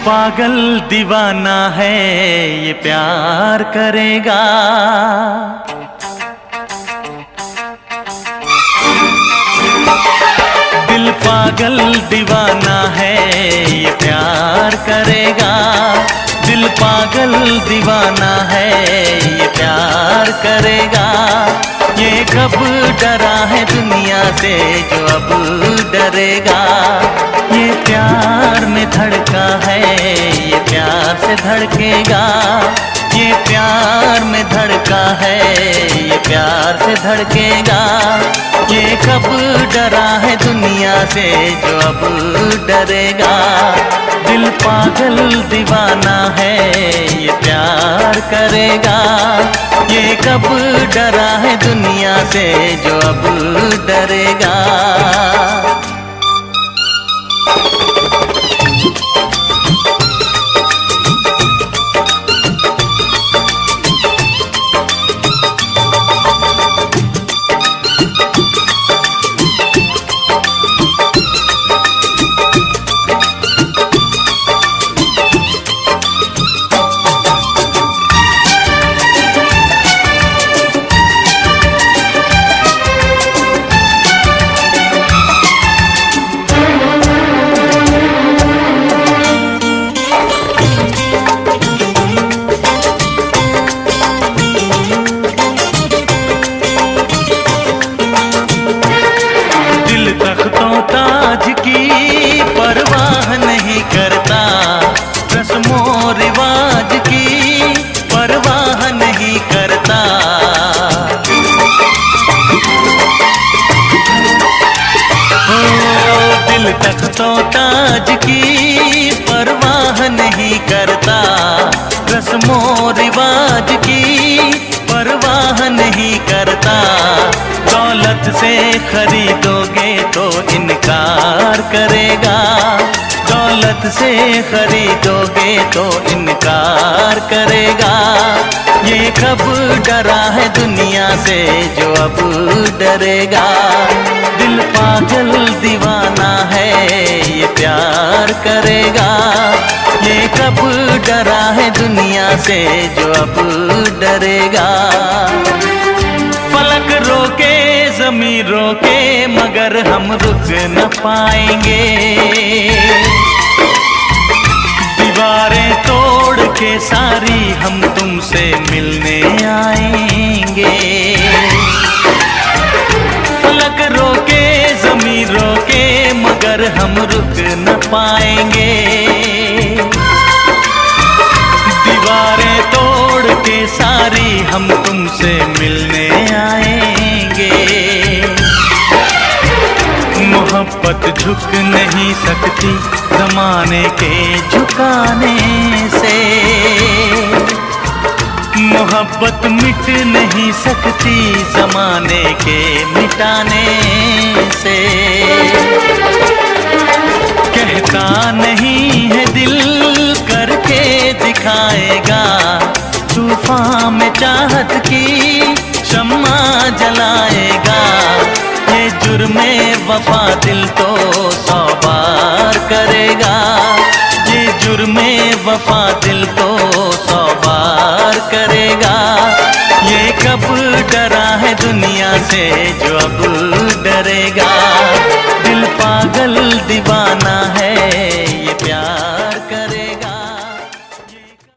पागल दीवाना है ये प्यार करेगा। दिल पागल दीवाना है ये प्यार करेगा। दिल पागल दीवाना है ये प्यार करेगा। ये कब डरा है दुनिया से जो अब डरेगा। ये प्यार में धड़का है ये प्यार से धड़केगा। ये प्यार में धड़का है ये प्यार से धड़केगा। ये कब डरा है दुनिया से जो अब डरेगा। दिल पागल दीवाना है ये प्यार करेगा। ये कब डरा है दुनिया से जो अब डरेगा। ताज की परवाह नहीं करता, रस्मों रिवाज की परवाह नहीं करता। ओ दिल तख्तों ताज की परवाह नहीं करता, रस्मों रिवाज की परवाह नहीं करता। दौलत से खरीदोगे तो इनकार करेगा, दौलत से खरीदोगे तो इनकार करेगा। ये कब डरा है दुनिया से जो अब डरेगा। दिल पागल दीवाना है ये प्यार करेगा। ये कब डरा है दुनिया से जो अब डरेगा। फलक रोके ज़मीं रोके मगर हम रुक न पाएंगे। दीवारें तोड़ के सारी हम तुमसे मिलने आएंगे। फलक रोके ज़मीं रोके मगर हम रुक न पाएंगे। दीवारें तोड़ के सारी हम तुमसे मिलने आएंगे। मोहब्बत झुक नहीं सकती ज़माने के झुकाने से। मोहब्बत मिट नहीं सकती ज़माने के मिटाने से। कहता नहीं है दिल करके दिखाएगा, तूफान में चाहत की शम्मा जलाएगा। ये जुर्मे वफा दिल तो 100 बार करेगा। ये जुर्मे वफा दिल तो 100 बार करेगा। ये कब डरा है दुनिया से जो अब डरेगा।